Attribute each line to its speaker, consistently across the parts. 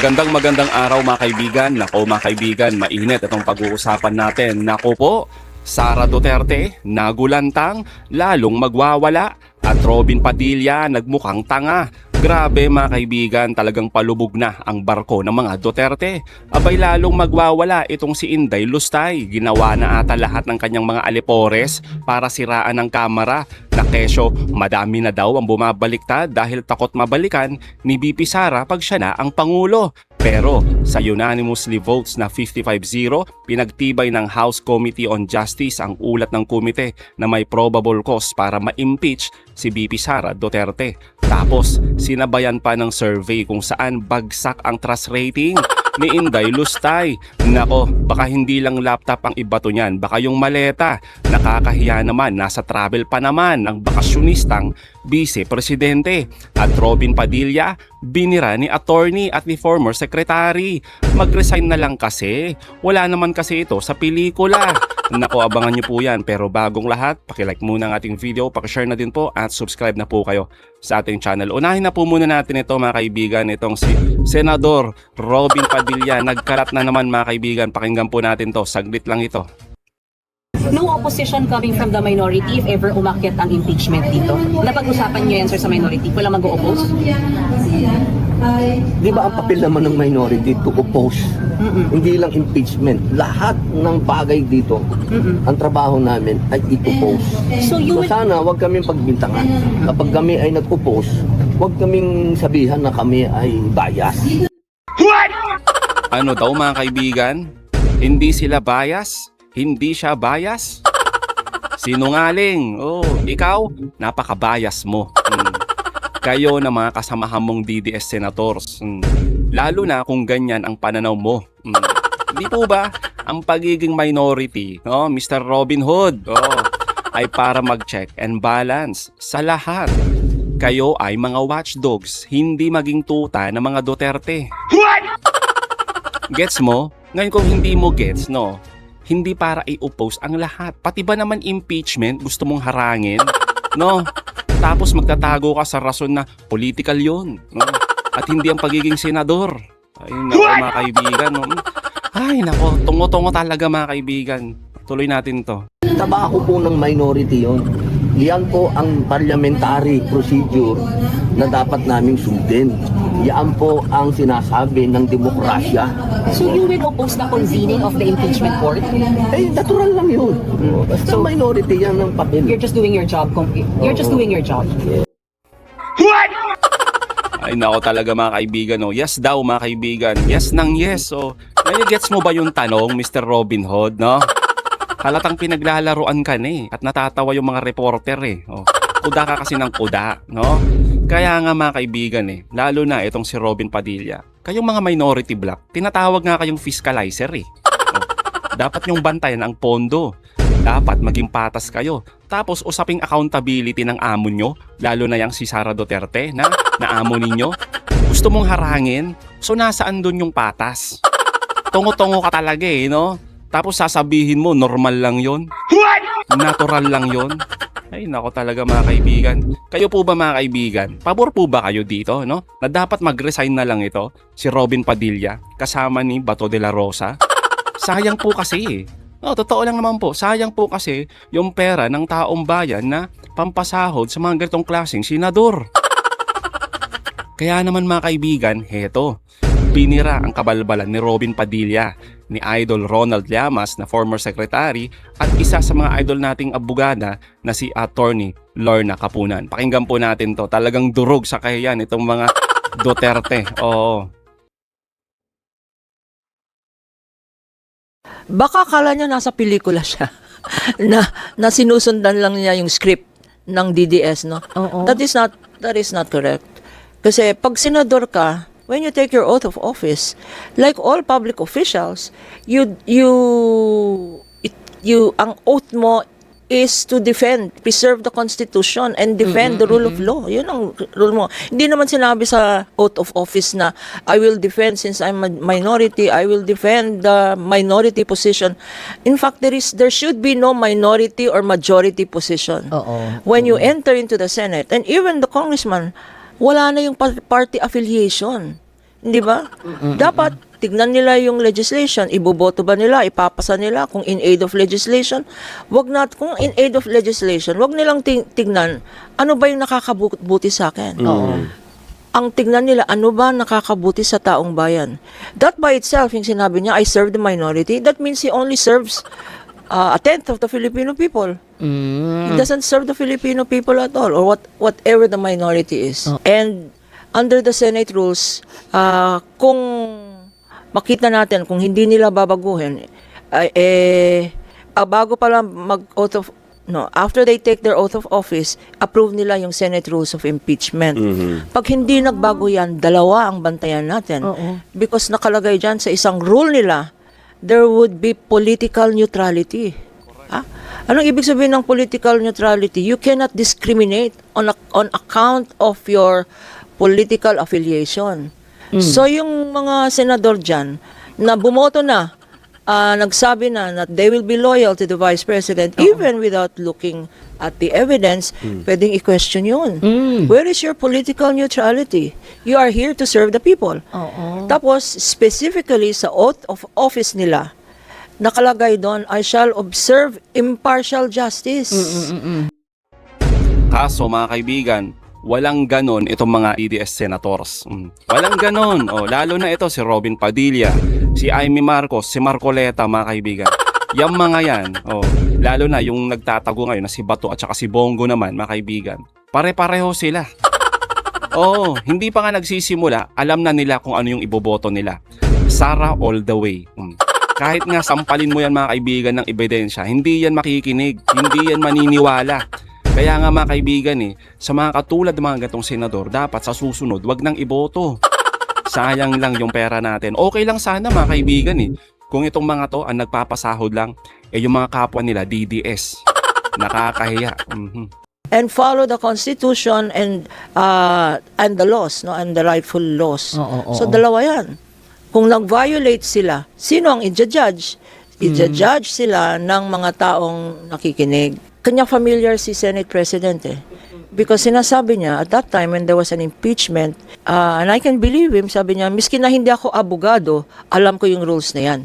Speaker 1: Magandang araw mga kaibigan. Nako mga kaibigan, mainit itong pag-uusapan natin. Nako po, Sara Duterte, nagulantang, lalong magwawala. At Robin Padilla, nagmukhang tanga. Grabe mga kaibigan, talagang palubog na ang barko ng mga Duterte. Abay lalong magwawala itong si Inday Lustay. Ginawa na ata lahat ng kanyang mga alipores para siraan ng kamera. Na kesyo, madami na daw ang bumabaliktad dahil takot mabalikan ni BP Sara pag siya na ang Pangulo. Pero sa unanimously votes na 55-0, pinagtibay ng House Committee on Justice ang ulat ng komite na may probable cause para ma-impeach si BP Sara Duterte. Tapos sinabayan pa ng survey kung saan bagsak ang trust rating ni Inday Lustay. Nako, baka hindi lang laptop ang ibato niyan, baka yung maleta. Nakakahiya naman, nasa travel pa naman ang bakasyonistang vice-presidente. At Robin Padilla, binira ni attorney at ni former secretary. Mag-resign na lang kasi. Wala naman kasi ito sa pelikula. Nako, abangan nyo po yan. Pero bagong lahat, pakilike muna ang ating video, pakishare na din po at subscribe na po kayo sa ating channel. Unahin na po muna natin ito mga kaibigan, itong si Senador Robin Padilla. Nagkalat na naman mga kaibigan, pakinggan po natin to, saglit lang ito.
Speaker 2: No opposition coming from the minority if ever umakyat ang impeachment dito. Napag-usapan niyo yan, sir, sa minority? Wala mag-o-oppose?
Speaker 3: Di ba ang papel naman ng minority to oppose? Hindi lang impeachment. Lahat ng bagay dito, ang trabaho namin ay i-oppose.
Speaker 2: So
Speaker 3: Sana wag kaming pagbintangan. Kapag kami ay nag-oppose, wag kaming sabihan na kami ay bias.
Speaker 1: Ano daw mga kaibigan? Hindi sila bias? Hindi siya bias? Sinungaling. Oh, ikaw, napaka-bias mo. Kayo na mga kasamahan mong DDS senators. Lalo na kung ganyan ang pananaw mo. Di po ba ang pagiging minority, Mr. Robin Hood, ay para mag-check and balance sa lahat. Kayo ay mga watchdogs, hindi maging tuta ng mga Duterte. Gets mo? Ngayon kung hindi mo gets, hindi para i-oppose ang lahat. Pati ba naman impeachment gusto mong harangin? Tapos magtatago ka sa rason na political yon, at hindi ang pagiging senador. Ay nako mga kaibigan. Ay nako, tungo-tungo talaga mga kaibigan. Tuloy natin to.
Speaker 3: Trabaho po ng minority yon. Yan po ang parliamentary procedure na dapat naming sundin. Yan po ang sinasabi ng demokrasya.
Speaker 2: So you will oppose the convening of the impeachment court?
Speaker 3: Natural lang yun. Basta minority yan ng papel.
Speaker 2: You're just doing your job. You're just doing your job.
Speaker 1: Ay nako talaga mga kaibigan. Yes daw mga kaibigan. Yes nang yes. Ngayon gets mo ba yung tanong, Mr. Robin Hood, Halatang pinaglalaruan ka na at natatawa yung mga reporter Kuda ka kasi ng kuda, Kaya nga mga kaibigan lalo na itong si Robin Padilla. Kayong mga minority bloc, tinatawag nga kayong fiscalizer Dapat yung bantayan ang pondo. Dapat maging patas kayo. Tapos usaping accountability ng amo nyo, lalo na yung si Sara Duterte na amo ninyo. Gusto mong harangin, so nasaan dun yung patas? Tungo-tungo ka talaga Tapos sasabihin mo, normal lang yon, natural lang yon. Ay, nako talaga mga kaibigan. Kayo po ba mga kaibigan? Pabor po ba kayo dito, Na dapat mag-resign na lang ito, si Robin Padilla, kasama ni Bato de la Rosa? Sayang po kasi totoo lang naman po. Sayang po kasi yung pera ng taong bayan na pampasahod sa mga ganitong klaseng senador. Kaya naman mga kaibigan, heto. Binira ang kabalbalan ni Robin Padilla, ni Idol Ronald Llamas na former secretary at isa sa mga idol nating abogada na si Attorney Lorna Capunan. Pakinggan po natin to. Talagang durog sa kahiyan itong mga Duterte. Oo.
Speaker 4: Baka akala niya nasa pelikula siya na sinusundan lang niya yung script ng DDS,
Speaker 2: Oo.
Speaker 4: That is not correct. Kasi pag senador ka, when you take your oath of office, like all public officials, ang oath mo is to preserve the Constitution and defend the rule of law. Yun ang rule mo. Hindi naman sinabi sa oath of office na I will defend since I'm a minority, I will defend the minority position. In fact, there should be no minority or majority position. When you enter into the Senate, and even the congressman, wala na yung party affiliation. Di ba? Dapat tignan nila yung legislation, iboboto ba nila, ipapasa nila kung in aid of legislation. Kung in aid of legislation, wag nilang tignan ano ba yung nakakabuti sa akin. Ang tignan nila, ano ba nakakabuti sa taong bayan. That by itself, yung sinabi niya, I serve the minority, that means he only serves a tenth of the Filipino people. He doesn't serve the Filipino people at all, or whatever the minority is. And under the Senate rules, kung makita natin kung hindi nila babaguhin, bago pala after they take their oath of office, approve nila yung Senate rules of impeachment. Pag hindi nagbago yan, dalawa ang bantayan natin. Because nakalagay dyan sa isang rule nila, there would be political neutrality. Anong ibig sabihin ng political neutrality? You cannot discriminate on account of your political affiliation. So yung mga senador dyan na bumoto na, nagsabi na that they will be loyal to the Vice President even without looking at the evidence, pwedeng i-question yun. Where is your political neutrality? You are here to serve the people. Tapos, specifically sa oath of office nila, nakalagay doon, I shall observe impartial justice.
Speaker 1: Kaso mga kaibigan, walang ganon itong mga DDS senators. Walang ganon. Lalo na ito si Robin Padilla, si Amy Marcos, si Marcoleta, mga kaibigan. Yung mga yan, lalo na yung nagtatago ngayon na si Bato at saka si Bongo naman, mga kaibigan. Pare-pareho sila. Hindi pa nga nagsisimula, alam na nila kung ano yung iboboto nila. Sara all the way. Kahit nga sampalin mo yan mga kaibigan ng ebidensya, hindi yan makikinig, hindi yan maniniwala. Kaya nga mga kaibigan sa mga katulad ng mga gatong senador, dapat sa susunod, wag nang iboto. Sayang lang yung pera natin. Okay lang sana mga kaibigan kung itong mga to ang nagpapasahod lang, yung mga kapwa nila, DDS. Nakakahiya.
Speaker 4: And follow the Constitution and the laws, and the rightful laws. So dalawa yan. Kung nag-violate sila, sino ang i-judge? I-judge sila ng mga taong nakikinig. Kanya familiar si Senate President Because sinasabi niya, at that time when there was an impeachment, and I can believe him, sabi niya, miski na hindi ako abogado, alam ko yung rules na yan.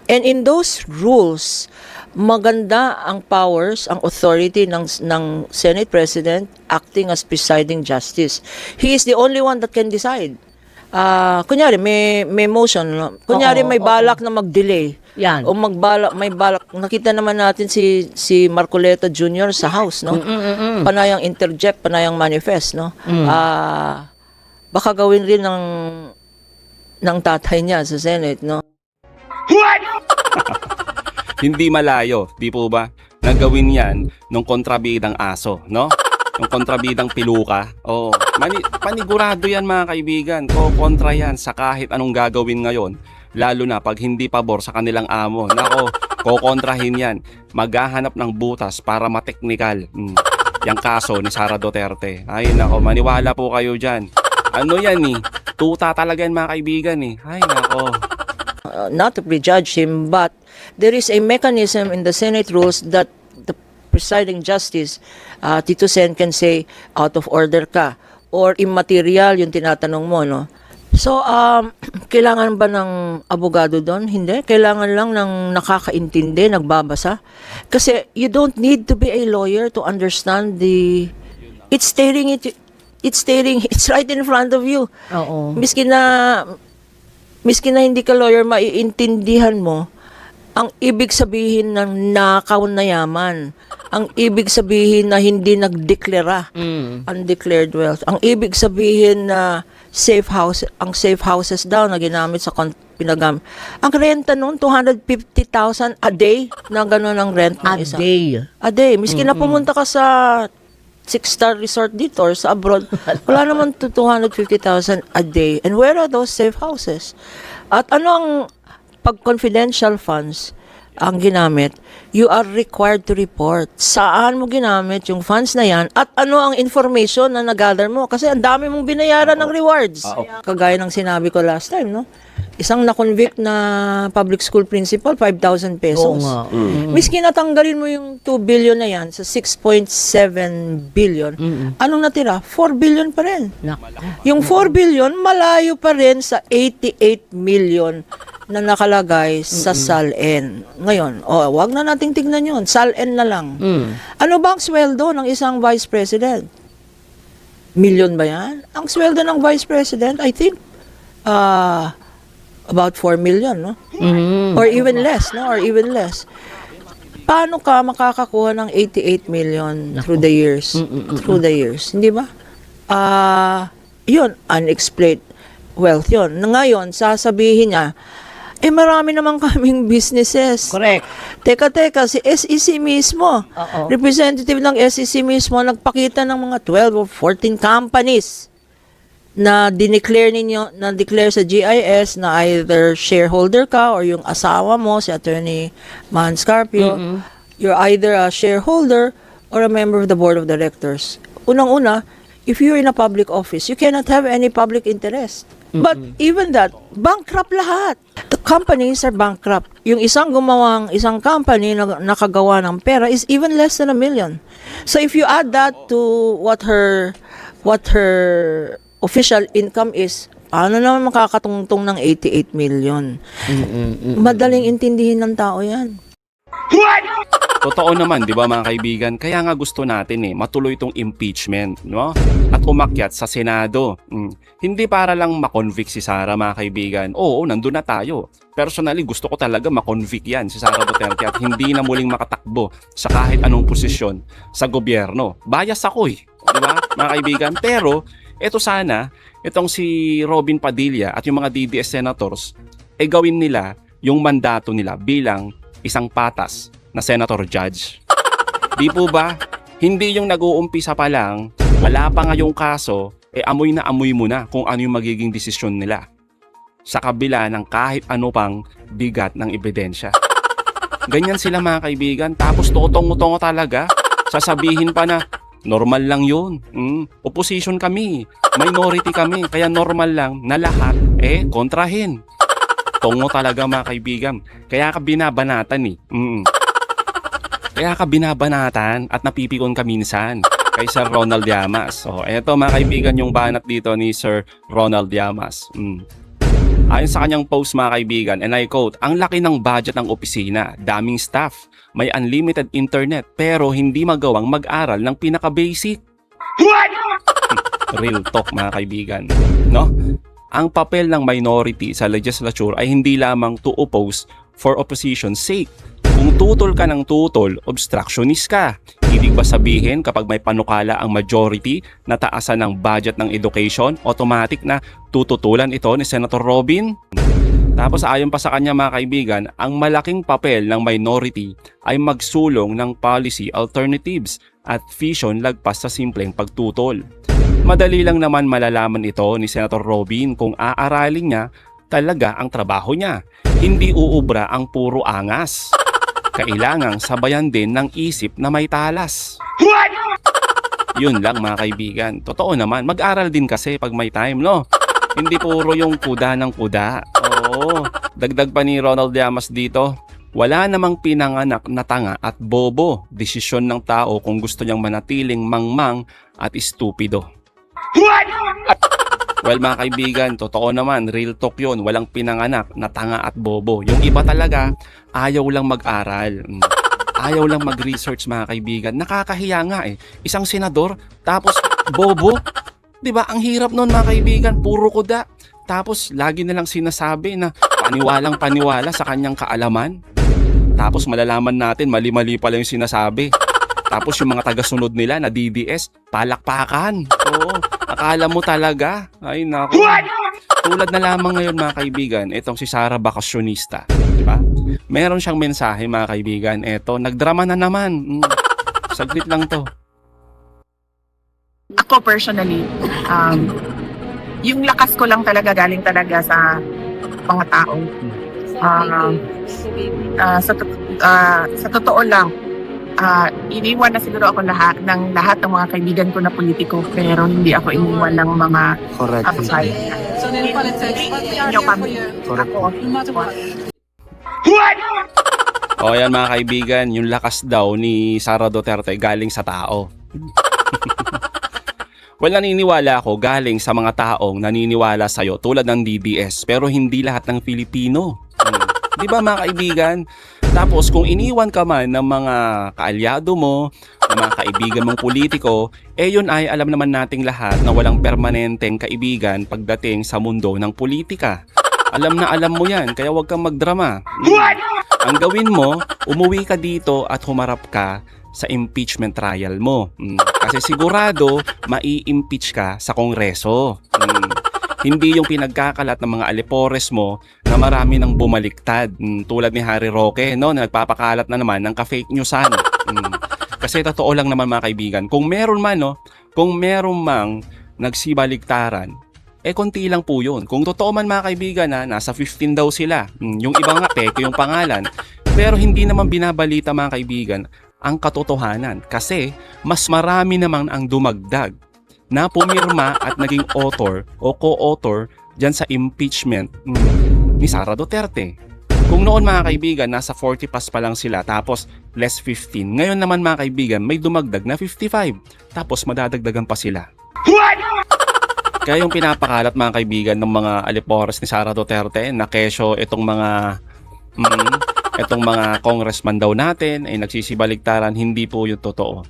Speaker 4: And in those rules, maganda ang powers, ang authority ng Senate President acting as presiding justice. He is the only one that can decide. Kunyari, may motion, no? Kunyari, may balak na mag-delay.
Speaker 5: Yan.
Speaker 4: O may balak. Nakita naman natin si Marcoleta Jr. sa House, no? Panayang interject, panayang manifest, no? Baka gawin rin ng tatay niya sa Senate, no?
Speaker 1: Hindi malayo, di po ba? Nagawin yan nung kontrabidang aso, no? Yung kontrabidang piluka. Panigurado yan mga kaibigan. Kontra yan sa kahit anong gagawin ngayon. Lalo na pag hindi pabor sa kanilang amo. Nako, kokontrahin yan. Maghahanap ng butas para mateknikal. Yung kaso ni Sara Duterte. Ay nako, maniwala po kayo dyan. Ano yan tuta talaga yan mga kaibigan Ay nako.
Speaker 4: Not to prejudge him, but there is a mechanism in the Senate rules that the presiding justice, Tito Sen, can say out of order ka or immaterial yung tinatanong mo, no? So, kailangan ba ng abogado doon? Hindi. Kailangan lang ng nakakaintindi, nagbabasa. Kasi you don't need to be a lawyer to understand it's right in front of you. Miski na hindi ka lawyer, maiintindihan mo ang ibig sabihin ng nakaw na yaman. Ang ibig sabihin na hindi nagdeklara, undeclared wealth. Ang ibig sabihin na ang safe houses daw na ginamit sa pinagamit. Ang renta noon, 250,000 a day na gano'n ang rent ng isa. A day. Miski na pumunta ka sa 6-star resort dito or sa abroad, wala naman 250,000 a day. And where are those safe houses? At ano ang pag confidential funds ang ginamit, you are required to report saan mo ginamit yung funds na yan at ano ang information na nag-gather mo. Kasi ang dami mong binayaran ng rewards. Kagaya ng sinabi ko last time, no? Isang na-convict na public school principal, 5,000 pesos.
Speaker 5: Oo nga.
Speaker 4: Miski natanggalin mo yung 2 billion na yan sa 6.7 billion, anong natira? 4 billion pa rin. Yung 4 billion, malayo pa rin sa 88 million na nakalagay sa SALN. Ngayon, wag na nating tignan yun. SALN na lang. Ano ba ang sweldo ng isang vice president? Million ba yan? Ang sweldo ng vice president, I think, about 4 million, no? Or even less, no? Or even less. Paano ka makakakuha ng 88 million through the years? Through the years, hindi ba? Yun, unexplained wealth yun. Ngayon, sasabihin niya, marami naman kaming businesses.
Speaker 5: Correct.
Speaker 4: Teka, si SEC mismo,
Speaker 5: Oo.
Speaker 4: representative ng SEC mismo, nagpakita ng mga 12 or 14 companies na dineclare sa GIS na either shareholder ka or yung asawa mo, si Attorney Man Scarpio, you're either a shareholder or a member of the board of directors. Unang-una, if you're in a public office, you cannot have any public interest. But even that, bankrupt lahat. The companies are bankrupt. Yung isang company na nakagawa ng pera is even less than $1 million. So if you add that to what her official income is, paano naman makakatungtong ng 88 million? Madaling intindihin ng tao yan.
Speaker 1: Totoo naman, di ba mga kaibigan? Kaya nga gusto natin matuloy itong impeachment, no? At umakyat sa Senado. Hindi para lang makonvict si Sara, mga kaibigan. Oo, nandun na tayo. Personally, gusto ko talaga makonvict yan si Sara Duterte at hindi na muling makatakbo sa kahit anong posisyon sa gobyerno. Bias ako di ba, mga kaibigan? Pero, ito sana, itong si Robin Padilla at yung mga DDS senators, gawin nila yung mandato nila bilang isang patas na senator judge. Di po ba? Hindi yung nag-uumpisa pa lang, wala pa nga yung kaso, amoy na amoy mo na kung ano yung magiging desisyon nila. Sa kabila ng kahit ano pang bigat ng ebidensya. Ganyan sila mga kaibigan, tapos totong-utongo talaga, sasabihin pa na, normal lang yun. Opposition kami, minority kami, kaya normal lang na lahat, kontrahin. Tongo talaga mga kaibigan, kaya ka binabanatan Kaya ka binabanatan at napipikon ka minsan kay Sir Ronald Llamas. So, eto mga kaibigan yung banat dito ni Sir Ronald Llamas. Ayon sa kanyang post mga kaibigan, and I quote, ang laki ng budget ng opisina, daming staff, may unlimited internet, pero hindi magawang mag-aral ng pinaka-basic. Real talk mga kaibigan. No? Ang papel ng minority sa legislature ay hindi lamang to oppose for opposition's sake. Kung tutol ka ng tutol, obstructionist ka. Ibig ba sabihin kapag may panukala ang majority na taasan ng budget ng education, automatic na tututulan ito ni Senator Robin? Tapos ayon pa sa kanya mga kaibigan, ang malaking papel ng minority ay magsulong ng policy alternatives at vision lagpas sa simpleng pagtutol. Madali lang naman malalaman ito ni Senator Robin kung aaralin niya talaga ang trabaho niya. Hindi uubra ang puro angas. Kailangang sabayan din ng isip na may talas. Yun lang mga kaibigan. Totoo naman, mag-aral din kasi pag may time, no? Hindi puro yung kuda ng kuda. Oo. Dagdag pa ni Ronald Llamas dito, wala namang pinanganak na tanga at bobo. Desisyon ng tao kung gusto niyang manatiling mangmang at estupido. Well mga kaibigan, totoo naman, real talk yun. Walang pinanganak na tanga at bobo. Yung iba talaga, ayaw lang mag-aral. Ayaw lang mag-research mga kaibigan. Nakakahiya nga Isang senador, tapos bobo. Diba? Ang hirap nun mga kaibigan, puro kuda. Tapos lagi nilang sinasabi na paniwalang paniwala sa kanyang kaalaman. Tapos malalaman natin, mali-mali pala yung sinasabi. Tapos yung mga taga-sunod nila na DDS, palakpakan. Oo, akala mo talaga. Ay naku. Tulad na lamang ngayon mga kaibigan, itong si Sara Bakasyonista. Diba? Meron siyang mensahe mga kaibigan. Eto, nagdrama na naman. Saglit lang to.
Speaker 6: Ako personally, yung lakas ko lang talaga galing talaga sa mga tao. Sa totoo lang, iniwan na siguro ako lahat ng mga kaibigan ko na politiko, pero hindi ako iniwan ng mga kapatid.
Speaker 5: So nilipalit sa
Speaker 6: Inyo kami. Ako.
Speaker 1: O yan mga kaibigan, yung lakas daw ni Sara Duterte galing sa tao. Well, naniniwala ako galing sa mga taong naniniwala sa'yo tulad ng DDS, pero hindi lahat ng Filipino. Di ba mga kaibigan? Tapos kung iniwan ka man ng mga kaalyado mo, ng mga kaibigan mong politiko, yun ay alam naman nating lahat na walang permanenteng kaibigan pagdating sa mundo ng politika. Alam na alam mo yan, kaya huwag kang magdrama. Ang gawin mo, umuwi ka dito at humarap ka sa impeachment trial mo. Kasi sigurado, mai-impeach ka sa Kongreso. Hindi yung pinagkakalat ng mga alipores mo na marami nang bumaliktad. Tulad ni Harry Roque, no, na nagpapakalat na naman ng ka-fake newsan. Kasi totoo lang naman mga kaibigan, kung meron man, no, kung meron mang nagsibaligtaran, konti lang po yun. Kung totoo man mga kaibigan na nasa 15 daw sila, yung iba nga peke yung pangalan, pero hindi naman binabalita mga kaibigan ang katotohanan kasi mas marami naman ang dumagdag na pumirma at naging author o co-author dyan sa impeachment ni Sara Duterte. Kung noon mga kaibigan, nasa 40 plus pa lang sila tapos less 15. Ngayon naman mga kaibigan, may dumagdag na 55 tapos madadagdagan pa sila. Kaya yung pinapakalat mga kaibigan ng mga alipores ni Sara Duterte na kesyo itong mga congressman daw natin ay nagsisibaligtaran, hindi po yung totoo.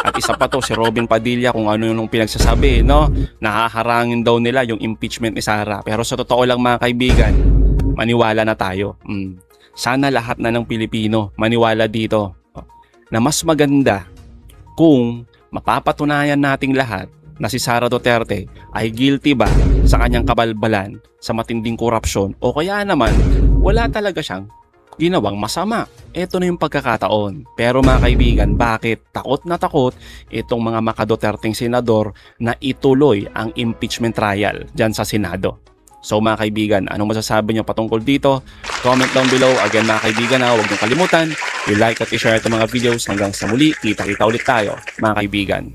Speaker 1: At isa pa to, si Robin Padilla, kung ano yung pinagsasabi, no? Nahaharangin daw nila yung impeachment ni Sara. Pero sa totoo lang mga kaibigan, maniwala na tayo. Sana lahat na ng Pilipino maniwala dito na mas maganda kung mapapatunayan nating lahat na si Sara Duterte ay guilty ba sa kanyang kabalbalan sa matinding korupsyon o kaya naman wala talaga siyang ginawang masama. Ito na yung pagkakataon. Pero mga kaibigan, bakit takot na takot itong mga makaduterteng senador na ituloy ang impeachment trial dyan sa Senado? So mga kaibigan, anong masasabi nyo patungkol dito? Comment down below. Again mga kaibigan, huwag niyong kalimutan i-like at i-share itong mga videos. Hanggang sa muli, kita-kita ulit tayo mga kaibigan.